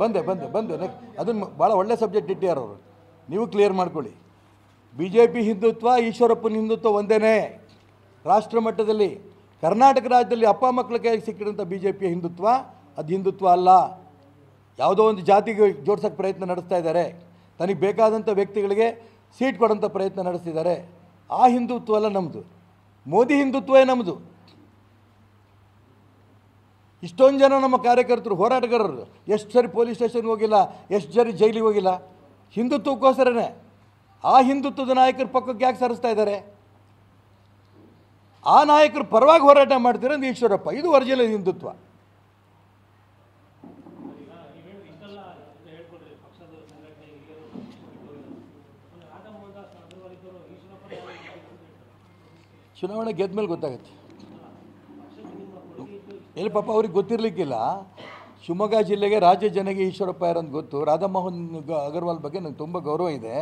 ಬಂದೆ ಅದನ್ನು ಭಾಳ ಒಳ್ಳೆ ಸಬ್ಜೆಕ್ಟ್ ಇಟ್ಟಿದ್ದಾರೆ ಅವರು. ನೀವು ಕ್ಲಿಯರ್ ಮಾಡ್ಕೊಳ್ಳಿ. BJP ಹಿಂದುತ್ವ, ಈಶ್ವರಪ್ಪನ ಹಿಂದುತ್ವ ಒಂದೇ. ರಾಷ್ಟ್ರ ಮಟ್ಟದಲ್ಲಿ ಕರ್ನಾಟಕ ರಾಜ್ಯದಲ್ಲಿ ಅಪ್ಪ ಮಕ್ಕಳ ಕೈಗೆ ಸಿಕ್ಕಿರೋಂಥ BJP ಹಿಂದುತ್ವ ಅದು ಹಿಂದುತ್ವ ಅಲ್ಲ. ಯಾವುದೋ ಒಂದು ಜಾತಿಗೆ ಜೋಡ್ಸೋಕ್ಕೆ ಪ್ರಯತ್ನ ನಡೆಸ್ತಾ ಇದ್ದಾರೆ. ತನಗೆ ಬೇಕಾದಂಥ ವ್ಯಕ್ತಿಗಳಿಗೆ ಸೀಟ್ ಕೊಡೋಂಥ ಪ್ರಯತ್ನ ನಡೆಸ್ತಿದ್ದಾರೆ. ಆ ಹಿಂದುತ್ವ ಅಲ್ಲ ನಮ್ಮದು. ಮೋದಿ ಹಿಂದುತ್ವವೇ ನಮ್ಮದು. ಇಷ್ಟೊಂದು ಜನ ನಮ್ಮ ಕಾರ್ಯಕರ್ತರು, ಹೋರಾಟಗಾರರು ಎಷ್ಟು ಸರಿ ಪೊಲೀಸ್ ಸ್ಟೇಷನ್ಗೆ ಹೋಗಿಲ್ಲ, ಎಷ್ಟು ಸರಿ ಜೈಲಿಗೆ ಹೋಗಿಲ್ಲ, ಹಿಂದುತ್ವಕ್ಕೋಸ್ಕರನೇ. ಆ ಹಿಂದುತ್ವದ ನಾಯಕರ ಪಕ್ಕಕ್ಕೆ ಯಾಕೆ ಸರಿಸ್ತಾ ಇದ್ದಾರೆ? ಆ ನಾಯಕರು ಪರವಾಗಿ ಹೋರಾಟ ಮಾಡ್ತಾರೆ ಅಂತ ಈಶ್ವರಪ್ಪ. ಇದು ಒರಿಜಿನಲ್ ಹಿಂದುತ್ವ. ಚುನಾವಣೆ ಗೆದ್ದ ಮೇಲೆ ಗೊತ್ತಾಗುತ್ತೆ. ಎಲ್ಲಿ ಪಾಪ ಅವ್ರಿಗೆ ಗೊತ್ತಿರಲಿಕ್ಕಿಲ್ಲ. ಶಿವಮೊಗ್ಗ ಜಿಲ್ಲೆಗೆ ರಾಜ್ಯ ಜನಗೆ ಈಶ್ವರಪ್ಪ ಯಾರಂತ ಗೊತ್ತು. ರಾಧಾಮೋಹನ್ ಅಗರ್ವಾಲ್ ಬಗ್ಗೆ ನನಗೆ ತುಂಬ ಗೌರವ ಇದೆ.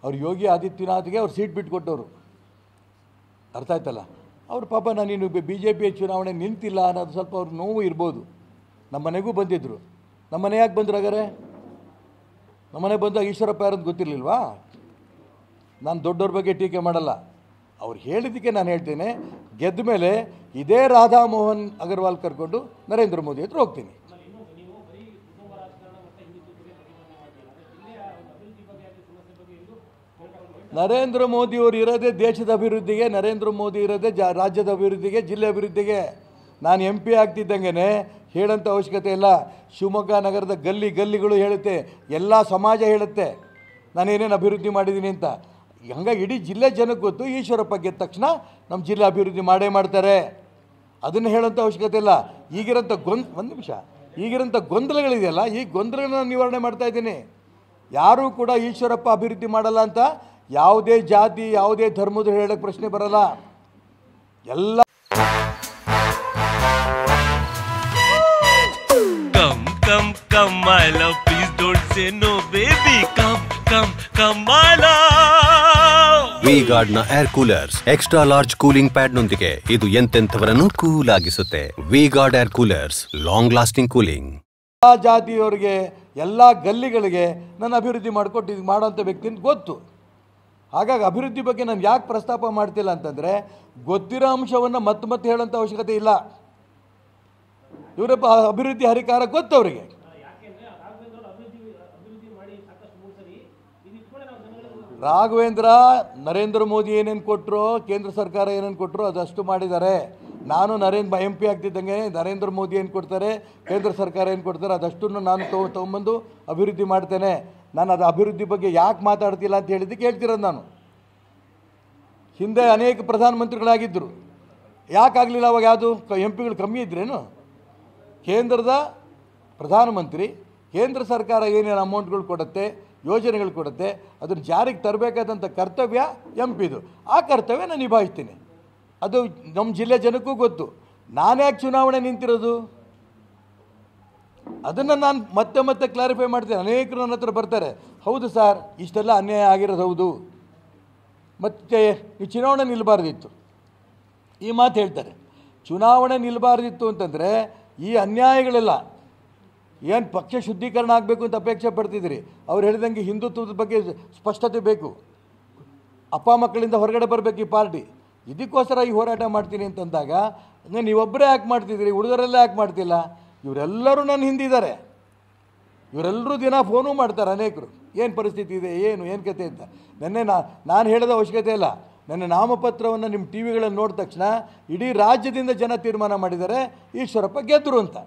ಅವ್ರು ಯೋಗಿ ಆದಿತ್ಯನಾಥ್ಗೆ ಅವ್ರು ಸೀಟ್ ಬಿಟ್ಟುಕೊಟ್ಟವರು. ಅರ್ಥ ಆಯ್ತಲ್ಲ? ಅವ್ರು ಪಾಪ ನಾನಿನ್ನು BJP ಚುನಾವಣೆ ನಿಂತಿಲ್ಲ ಅನ್ನೋದು ಸ್ವಲ್ಪ ಅವ್ರಿಗೆ ನೋವು ಇರ್ಬೋದು. ನಮ್ಮ ಮನೆಗೂ ಬಂದಿದ್ದರು. ನಮ್ಮ ಮನೆ ಯಾಕೆ ಬಂದರು ಹಾಗಾರೆ? ನಮ್ಮ ಮನೆ ಬಂದಾಗ ಈಶ್ವರಪ್ಪ ಯಾರಂತ ಗೊತ್ತಿರಲಿಲ್ವಾ? ನಾನು ದೊಡ್ಡವ್ರ ಬಗ್ಗೆ ಟೀಕೆ ಮಾಡಲ್ಲ. ಅವ್ರು ಹೇಳಿದ್ದಕ್ಕೆ ನಾನು ಹೇಳ್ತೇನೆ, ಗೆದ್ದ ಮೇಲೆ ಇದೇ ರಾಧಾಮೋಹನ್ ಅಗರ್ವಾಲ್ ಕರ್ಕೊಂಡು ನರೇಂದ್ರ ಮೋದಿ ಹತ್ರ ಹೋಗ್ತೀನಿ. ನರೇಂದ್ರ ಮೋದಿಯವರು ಇರೋದೇ ದೇಶದ ಅಭಿವೃದ್ಧಿಗೆ, ನರೇಂದ್ರ ಮೋದಿ ಇರೋದೇ ರಾಜ್ಯದ ಅಭಿವೃದ್ಧಿಗೆ, ಜಿಲ್ಲೆ ಅಭಿವೃದ್ಧಿಗೆ. ನಾನು MP ಆಗ್ತಿದ್ದಂಗೆ ಹೇಳೋಂಥ ಅವಶ್ಯಕತೆ ಇಲ್ಲ. ಶಿವಮೊಗ್ಗ ನಗರದ ಗಲ್ಲಿಗಳು ಹೇಳುತ್ತೆ, ಎಲ್ಲ ಸಮಾಜ ಹೇಳುತ್ತೆ ನಾನೇನೇನು ಅಭಿವೃದ್ಧಿ ಮಾಡಿದ್ದೀನಿ ಅಂತ. ಹಂಗಾಗಿ ಇಡೀ ಜಿಲ್ಲೆ ಜನಕ್ಕೆ ಗೊತ್ತು, ಈಶ್ವರಪ್ಪ ಗೆದ್ದ ತಕ್ಷಣ ನಮ್ಮ ಜಿಲ್ಲೆ ಅಭಿವೃದ್ಧಿ ಮಾಡೇ ಮಾಡ್ತಾರೆ. ಅದನ್ನು ಹೇಳೋಂಥ ಅವಶ್ಯಕತೆ ಇಲ್ಲ. ಈಗಿರೋಂಥ ಒಂದು ನಿಮಿಷ, ಈಗಿರೋಂಥ ಗೊಂದಲಗಳಿದೆಯಲ್ಲ, ಈ ಗೊಂದಲಗಳನ್ನ ನಿವಾರಣೆ ಮಾಡ್ತಾ ಇದ್ದೀನಿ. ಯಾರೂ ಕೂಡ ಈಶ್ವರಪ್ಪ ಅಭಿವೃದ್ಧಿ ಮಾಡಲ್ಲ ಅಂತ ಯಾವುದೇ ಜಾತಿ, ಯಾವುದೇ ಧರ್ಮದ ಹೇಳೋಕ್ಕೆ ಪ್ರಶ್ನೆ ಬರಲ್ಲ. ಎಲ್ಲ Come my love, please don't say no baby. Come my love. V-Guard ನ air coolers extra large cooling pad ನೊಂದಿಗೆ ಇದು ಎಂತೆಂಥವರನ್ನು ಕೂಲ್ ಆಗಿಸುತ್ತೆ. V-Guard air coolers, long lasting cooling. ಎಲ್ಲ ಜಾತಿಯವರಿಗೆ, ಎಲ್ಲ ಗಲ್ಲಿಗಳಿಗೆ ನಾನು ಅಭಿವೃದ್ಧಿ ಮಾಡೋಂಥ ವ್ಯಕ್ತಿ ಅಂತ ಗೊತ್ತು. ಹಾಗಾಗಿ ಅಭಿವೃದ್ಧಿ ಬಗ್ಗೆ ನಾನು ಯಾಕೆ ಪ್ರಸ್ತಾಪ ಮಾಡ್ತಿಲ್ಲ ಅಂತಂದರೆ, ಗೊತ್ತಿರೋ ಅಂಶವನ್ನು ಮತ್ತೆ ಹೇಳೋಂಥ ಅವಶ್ಯಕತೆ ಇಲ್ಲ. ಇವರಪ್ಪ ಅಭಿವೃದ್ಧಿ ಹರಿಕಾರ ಗೊತ್ತು ಅವರಿಗೆ. ರಾಘವೇಂದ್ರ ನರೇಂದ್ರ ಮೋದಿ ಏನೇನು ಕೊಟ್ಟರು, ಕೇಂದ್ರ ಸರ್ಕಾರ ಏನೇನು ಕೊಟ್ಟರು ಅದಷ್ಟು ಮಾಡಿದ್ದಾರೆ. ನಾನು MP ಆಗ್ತಿದ್ದಂಗೆ ನರೇಂದ್ರ ಮೋದಿ ಏನು ಕೊಡ್ತಾರೆ, ಕೇಂದ್ರ ಸರ್ಕಾರ ಏನು ಕೊಡ್ತಾರೆ ಅದಷ್ಟನ್ನು ನಾನು ತೊಗೊಂಬಂದು ಅಭಿವೃದ್ಧಿ ಮಾಡ್ತೇನೆ. ನಾನು ಅದು ಅಭಿವೃದ್ಧಿ ಬಗ್ಗೆ ಯಾಕೆ ಮಾತಾಡ್ತಿಲ್ಲ ಅಂತ ಹೇಳಿದ್ದಕ್ಕೆ ಹೇಳ್ತಿರೋದು. ನಾನು ಹಿಂದೆ ಅನೇಕ ಪ್ರಧಾನಮಂತ್ರಿಗಳಾಗಿದ್ದರು, ಯಾಕಾಗಲಿಲ್ಲ ಅವಾಗ? ಯಾವುದು MP ಕಮ್ಮಿ ಇದ್ರೇನು? ಕೇಂದ್ರದ ಪ್ರಧಾನಮಂತ್ರಿ, ಕೇಂದ್ರ ಸರ್ಕಾರ ಏನೇನು ಅಮೌಂಟ್ಗಳು ಕೊಡುತ್ತೆ, ಯೋಜನೆಗಳು ಕೊಡುತ್ತೆ, ಅದನ್ನು ಜಾರಿಗೆ ತರಬೇಕಾದಂಥ ಕರ್ತವ್ಯ MPದು. ಆ ಕರ್ತವ್ಯ ನಾನು ನಿಭಾಯಿಸ್ತೀನಿ. ಅದು ನಮ್ಮ ಜಿಲ್ಲೆ ಜನಕ್ಕೂ ಗೊತ್ತು. ನಾನ್ಯಾಕೆ ಚುನಾವಣೆ ನಿಂತಿರೋದು ಅದನ್ನು ನಾನು ಮತ್ತೆ ಕ್ಲಾರಿಫೈ ಮಾಡ್ತೇನೆ. ಅನೇಕರು ನನ್ನ ಹತ್ರ ಬರ್ತಾರೆ, ಹೌದು ಸರ್ ಇಷ್ಟೆಲ್ಲ ಅನ್ಯಾಯ ಆಗಿರೋದು ಹೌದು, ಮತ್ತು ಈ ಚುನಾವಣೆ ನಿಲ್ಲಬಾರ್ದಿತ್ತು ಈ ಮಾತು ಹೇಳ್ತಾರೆ. ಚುನಾವಣೆ ನಿಲ್ಲಬಾರ್ದಿತ್ತು ಅಂತಂದರೆ ಈ ಅನ್ಯಾಯಗಳೆಲ್ಲ ಏನು ಪಕ್ಷ ಶುದ್ಧೀಕರಣ ಆಗಬೇಕು ಅಂತ ಅಪೇಕ್ಷೆ ಪಡ್ತಿದ್ದೀರಿ. ಅವ್ರು ಹೇಳಿದಂಗೆ ಹಿಂದುತ್ವದ ಬಗ್ಗೆ ಸ್ಪಷ್ಟತೆ ಬೇಕು. ಅಪ್ಪ ಮಕ್ಕಳಿಂದ ಹೊರಗಡೆ ಬರಬೇಕು ಈ ಪಾರ್ಟಿ. ಇದಕ್ಕೋಸ್ಕರ ಈ ಹೋರಾಟ ಮಾಡ್ತೀನಿ ಅಂತಂದಾಗ ನೀವೊಬ್ಬರೇ ಯಾಕೆ ಮಾಡ್ತಿದ್ದೀರಿ, ಹುಡುಗರೆಲ್ಲ ಯಾಕೆ ಮಾಡ್ತಿಲ್ಲ? ಇವರೆಲ್ಲರೂ ನನ್ನ ಹಿಂದಿದ್ದಾರೆ. ಇವರೆಲ್ಲರೂ ದಿನ ಫೋನು ಮಾಡ್ತಾರೆ ಅನೇಕರು, ಏನು ಪರಿಸ್ಥಿತಿ ಇದೆ, ಏನು ಕತೆ ಅಂತ. ನೆನ್ನೆ ನಾನು ಹೇಳೋದ ಅವಶ್ಯಕತೆ ಇಲ್ಲ. ನನ್ನ ನಾಮಪತ್ರವನ್ನು ನಿಮ್ಮ TV ಗಳಲ್ಲಿ ನೋಡಿದ ತಕ್ಷಣ ಇಡೀ ರಾಜ್ಯದಿಂದ ಜನ ತೀರ್ಮಾನ ಮಾಡಿದ್ದಾರೆ ಈಶ್ವರಪ್ಪ ಗೆದ್ದರು ಅಂತ.